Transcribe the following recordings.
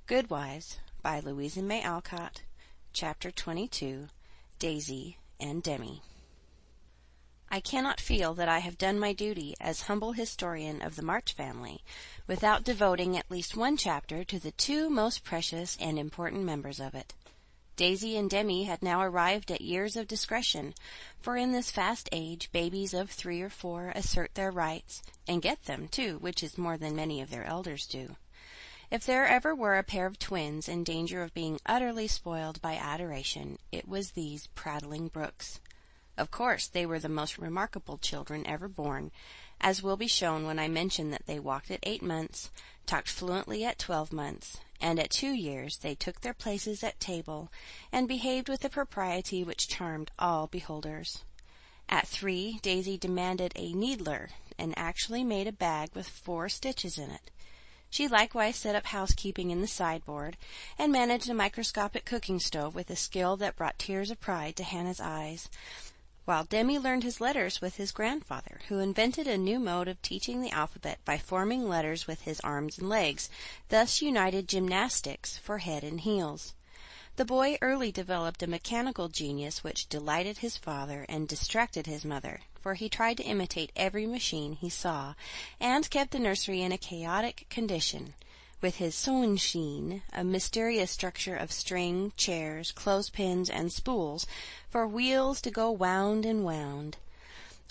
Goodwives by Louisa May Alcott. Chapter 22. Daisy and Demi. I cannot feel that I have done my duty as humble historian of the March family without devoting at least one chapter to the two most precious and important members of it. Daisy and Demi had now arrived at years of discretion, for in this fast age babies of 3 or 4 assert their rights, and get them, too, which is more than many of their elders do. If there ever were a pair of twins in danger of being utterly spoiled by adoration, it was these prattling Brooks. Of course, they were the most remarkable children ever born, as will be shown when I mention that they walked at 8 months, talked fluently at 12 months, and at 2 years they took their places at table, and behaved with a propriety which charmed all beholders. At 3, Daisy demanded a needler, and actually made a bag with 4 stitches in it. She likewise set up housekeeping in the sideboard, and managed a microscopic cooking stove with a skill that brought tears of pride to Hannah's eyes, while Demi learned his letters with his grandfather, who invented a new mode of teaching the alphabet by forming letters with his arms and legs, thus united gymnastics for head and heels. The boy early developed a mechanical genius which delighted his father and distracted his mother, for he tried to imitate every machine he saw, and kept the nursery in a chaotic condition, with his sewing-machine, a mysterious structure of string, chairs, clothespins, and spools, for wheels to go wound and wound.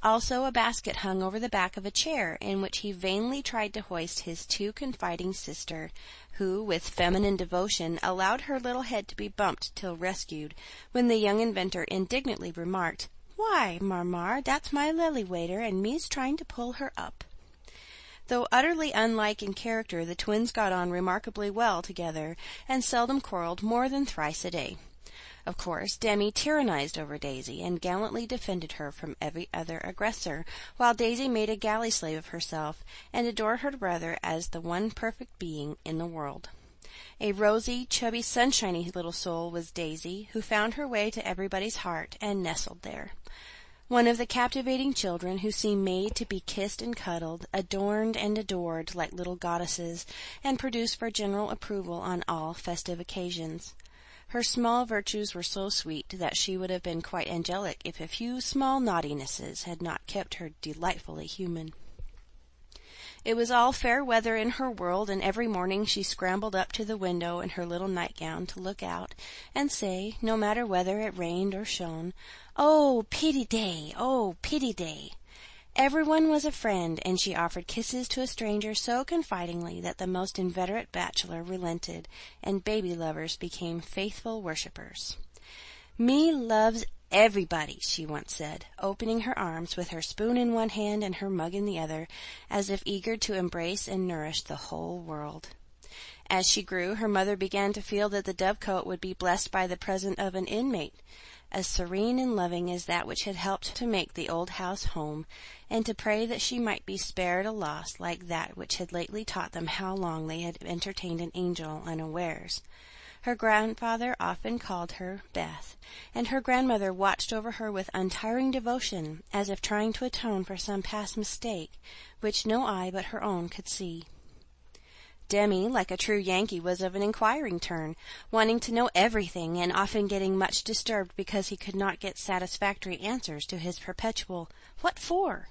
Also a basket hung over the back of a chair, in which he vainly tried to hoist his too confiding sister, who, with feminine devotion, allowed her little head to be bumped till rescued, when the young inventor indignantly remarked, "Why, Marmar, that's my lily waiter, and me's trying to pull her up." Though utterly unlike in character, the twins got on remarkably well together, and seldom quarreled more than thrice a day. Of course, Demi tyrannized over Daisy, and gallantly defended her from every other aggressor, while Daisy made a galley slave of herself, and adored her brother as the one perfect being in the world. A rosy, chubby, sunshiny little soul was Daisy, who found her way to everybody's heart, and nestled there. One of the captivating children who seemed made to be kissed and cuddled, adorned and adored like little goddesses, and produced for general approval on all festive occasions. Her small virtues were so sweet that she would have been quite angelic if a few small naughtinesses had not kept her delightfully human. It was all fair weather in her world, and every morning she scrambled up to the window in her little nightgown to look out, and say, no matter whether it rained or shone, "Oh, pity day! Oh, pity day!" Everyone was a friend, and she offered kisses to a stranger so confidingly that the most inveterate bachelor relented, and baby lovers became faithful worshippers. "Me loves everybody," she once said, opening her arms with her spoon in one hand and her mug in the other, as if eager to embrace and nourish the whole world. As she grew, her mother began to feel that the dovecote would be blessed by the presence of an inmate, as serene and loving as that which had helped to make the old house home, and to pray that she might be spared a loss like that which had lately taught them how long they had entertained an angel unawares. Her grandfather often called her Beth, and her grandmother watched over her with untiring devotion, as if trying to atone for some past mistake, which no eye but her own could see. Demi, like a true Yankee, was of an inquiring turn, wanting to know everything, and often getting much disturbed because he could not get satisfactory answers to his perpetual "What for?"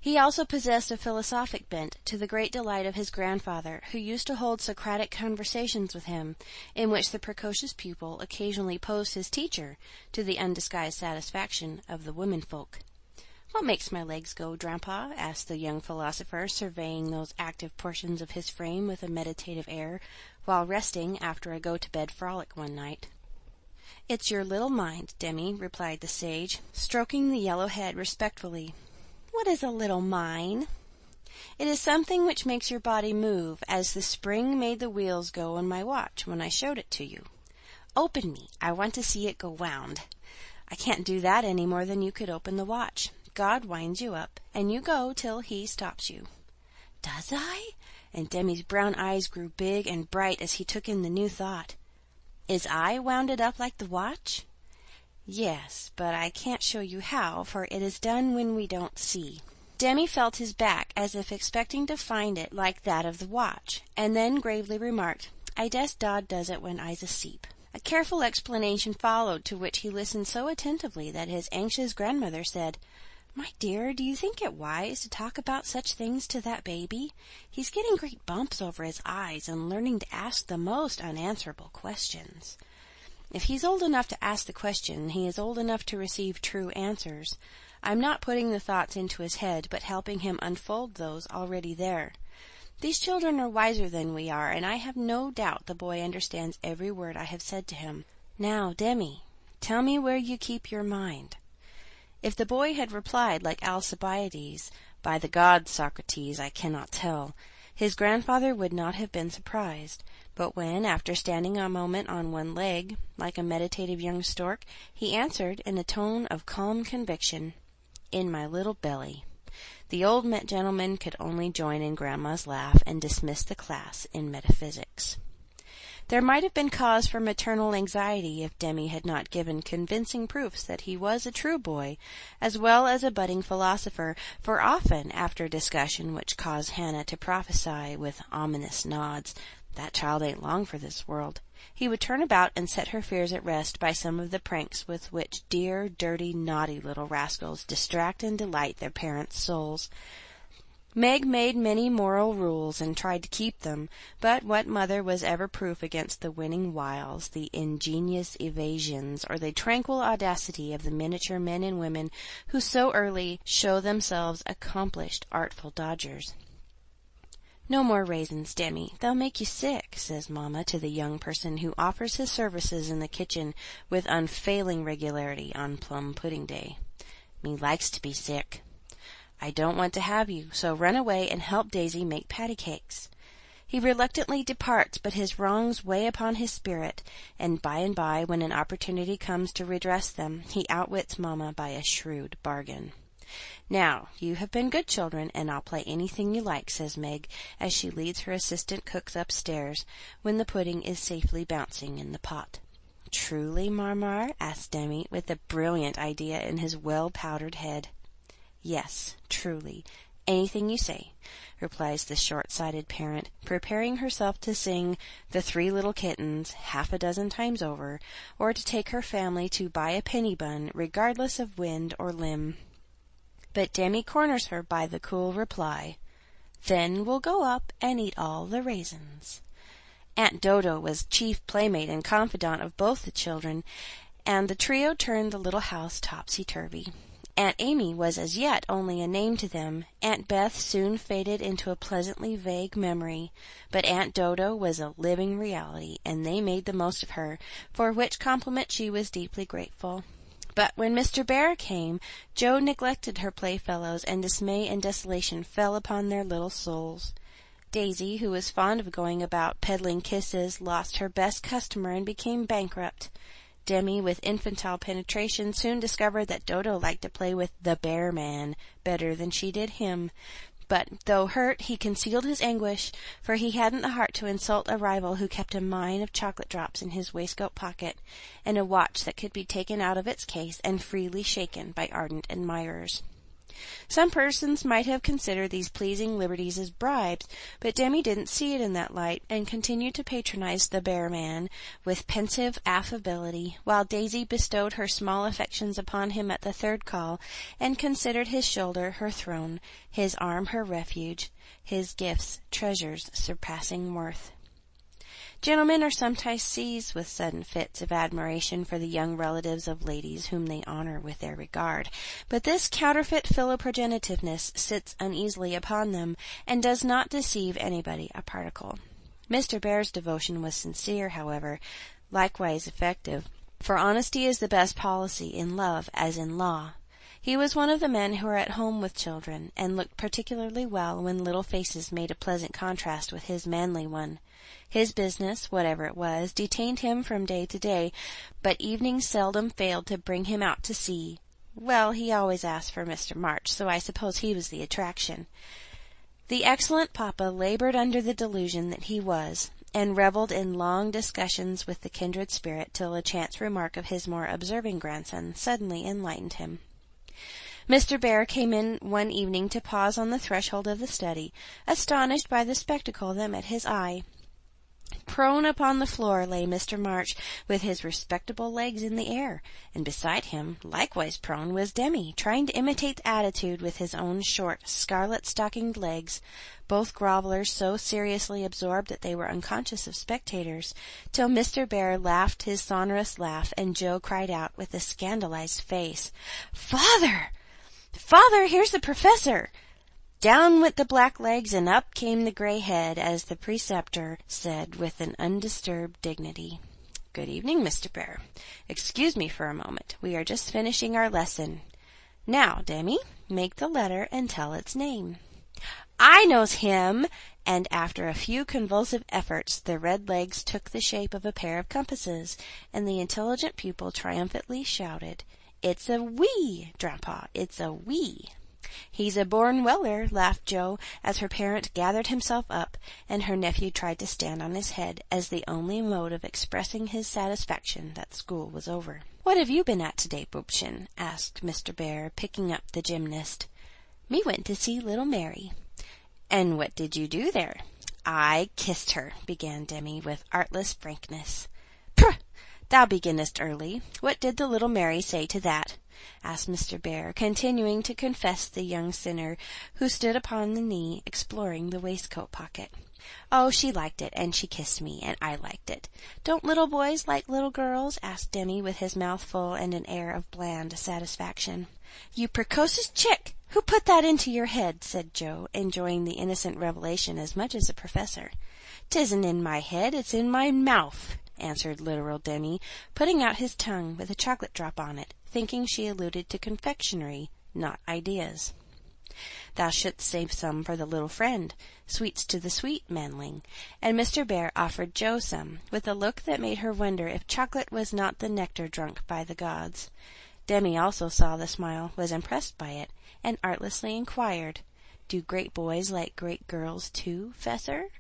He also possessed a philosophic bent, to the great delight of his grandfather, who used to hold Socratic conversations with him, in which the precocious pupil occasionally posed his teacher, to the undisguised satisfaction of the womenfolk. "What makes my legs go, Grandpa?" asked the young philosopher, surveying those active portions of his frame with a meditative air, while resting after a go-to-bed frolic one night. "It's your little mind, Demi," replied the sage, stroking the yellow head respectfully. "What is a little mind?" "It is something which makes your body move, as the spring made the wheels go on my watch when I showed it to you." "Open me. I want to see it go wound." "I can't do that any more than you could open the watch. God winds you up, and you go till he stops you." "Does I?" And Demi's brown eyes grew big and bright as he took in the new thought. "Is I wounded up like the watch?" "Yes, but I can't show you how, for it is done when we don't see." Demi felt his back as if expecting to find it like that of the watch, and then gravely remarked, I dess Dodd does it when I's asleep." A careful explanation followed, to which he listened so attentively that his anxious grandmother said, "My dear, do you think it wise to talk about such things to that baby? He's getting great bumps over his eyes and learning to ask the most unanswerable questions." "If he's old enough to ask the question, he is old enough to receive true answers. I'm not putting the thoughts into his head, but helping him unfold those already there. These children are wiser than we are, and I have no doubt the boy understands every word I have said to him. Now, Demi, tell me where you keep your mind." If the boy had replied like Alcibiades, "By the gods, Socrates, I cannot tell," his grandfather would not have been surprised. But when, after standing a moment on one leg, like a meditative young stork, he answered in a tone of calm conviction, "In my little belly," the old gentleman could only join in Grandma's laugh and dismiss the class in metaphysics. There might have been cause for maternal anxiety if Demi had not given convincing proofs that he was a true boy, as well as a budding philosopher, for often, after discussion which caused Hannah to prophesy with ominous nods, "That child ain't long for this world," he would turn about and set her fears at rest by some of the pranks with which dear, dirty, naughty little rascals distract and delight their parents' souls. Meg made many moral rules and tried to keep them, but what mother was ever proof against the winning wiles, the ingenious evasions, or the tranquil audacity of the miniature men and women who so early show themselves accomplished, artful dodgers? "No more raisins, Demi. They'll make you sick," says Mamma to the young person who offers his services in the kitchen with unfailing regularity on plum pudding day. "Me likes to be sick." "I don't want to have you, so run away and help Daisy make patty cakes." He reluctantly departs, but his wrongs weigh upon his spirit, and by, when an opportunity comes to redress them, he outwits Mamma by a shrewd bargain. "Now, you have been good children, and I'll play anything you like," says Meg, as she leads her assistant cooks upstairs, when the pudding is safely bouncing in the pot. "Truly, Marmar?" asks Demi, with a brilliant idea in his well-powdered head. "Yes, truly. Anything you say," replies the short-sighted parent, preparing herself to sing "The Three Little Kittens" half a dozen times over, or to take her family to buy a penny bun, regardless of wind or limb. But Demi corners her by the cool reply, "Then we'll go up and eat all the raisins." Aunt Dodo was chief playmate and confidant of both the children, and the trio turned the little house topsy-turvy. Aunt Amy was as yet only a name to them. Aunt Beth soon faded into a pleasantly vague memory, but Aunt Dodo was a living reality, and they made the most of her, for which compliment she was deeply grateful. But when Mr. Bear came, Joe neglected her playfellows, and dismay and desolation fell upon their little souls. Daisy, who was fond of going about peddling kisses, lost her best customer and became bankrupt. Demi, with infantile penetration, soon discovered that Dodo liked to play with the Bear Man better than she did him. But, though hurt, he concealed his anguish, for he hadn't the heart to insult a rival who kept a mine of chocolate drops in his waistcoat pocket, and a watch that could be taken out of its case and freely shaken by ardent admirers. Some persons might have considered these pleasing liberties as bribes, but Demi didn't see it in that light, and continued to patronize the Bear Man with pensive affability, while Daisy bestowed her small affections upon him at the third call, and considered his shoulder her throne, his arm her refuge, his gifts treasures surpassing worth. Gentlemen are sometimes seized with sudden fits of admiration for the young relatives of ladies whom they honor with their regard, but this counterfeit philoprogenitiveness sits uneasily upon them, and does not deceive anybody a particle. Mr. Bear's devotion was sincere, however, likewise effective, for honesty is the best policy in love as in law. He was one of the men who are at home with children, and looked particularly well when little faces made a pleasant contrast with his manly one. His business, whatever it was, detained him from day to day, but evenings seldom failed to bring him out to sea. Well, he always asked for Mr. March, so I suppose he was the attraction. The excellent papa labored under the delusion that he was, and revelled in long discussions with the kindred spirit till a chance remark of his more observing grandson suddenly enlightened him. Mr. Bear came in one evening to pause on the threshold of the study, astonished by the spectacle that met his eye. Prone upon the floor lay Mr. March, with his respectable legs in the air, and beside him, likewise prone, was Demi, trying to imitate the attitude with his own short, scarlet-stockinged legs, both grovellers so seriously absorbed that they were unconscious of spectators, till Mr. Bear laughed his sonorous laugh, and Joe cried out with a scandalized face, "Father! Father, here's the Professor!" Down went the black legs, and up came the gray head, as the preceptor said with an undisturbed dignity, "Good evening, Mr. Bear. Excuse me for a moment. We are just finishing our lesson. Now, Demi, make the letter and tell its name." "I knows him!" And after a few convulsive efforts, the red legs took the shape of a pair of compasses, and the intelligent pupil triumphantly shouted, "It's a we, Grandpa, it's a we." "He's a born Weller," laughed Joe, as her parent gathered himself up, and her nephew tried to stand on his head, as the only mode of expressing his satisfaction that school was over. "What have you been at today, Bubchen?" asked Mr. Bear, picking up the gymnast. "Me went to see little Mary." "And what did you do there?" "I kissed her," began Demi, with artless frankness. "Pooh! Thou beginnest early. What did the little Mary say to that?" asked Mr. Bear, continuing to confess the young sinner, who stood upon the knee, exploring the waistcoat pocket. "Oh, she liked it, and she kissed me, and I liked it. Don't little boys like little girls?" asked Demi, with his mouth full and an air of bland satisfaction. "You precocious chick! Who put that into your head?" said Joe, enjoying the innocent revelation as much as the Professor. "'Tisn't in my head, it's in my mouth," answered literal Demi, putting out his tongue with a chocolate drop on it, thinking she alluded to confectionery, not ideas. "Thou shouldst save some for the little friend, sweets to the sweet manling," and Mr. Bear offered Joe some, with a look that made her wonder if chocolate was not the nectar drunk by the gods. Demi also saw the smile, was impressed by it, and artlessly inquired, "Do great boys like great girls too, Fessor?"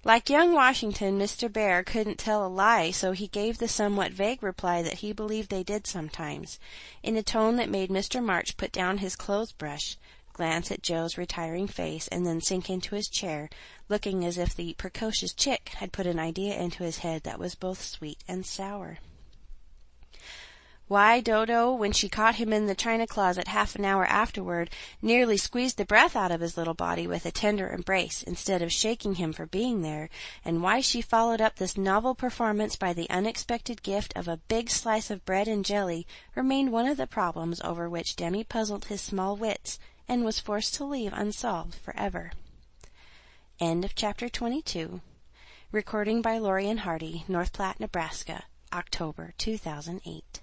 Like young Washington, Mr. Bear couldn't tell a lie, so he gave the somewhat vague reply that he believed they did sometimes, in a tone that made Mr. March put down his clothes-brush, glance at Joe's retiring face, and then sink into his chair, looking as if the precocious chick had put an idea into his head that was both sweet and sour. Why, Dodo, when she caught him in the china closet half an hour afterward, nearly squeezed the breath out of his little body with a tender embrace, instead of shaking him for being there, and why she followed up this novel performance by the unexpected gift of a big slice of bread and jelly, remained one of the problems over which Demi puzzled his small wits, and was forced to leave unsolved forever. End of chapter 22. Recording by Lori and Hardy, North Platte, Nebraska, October 2008.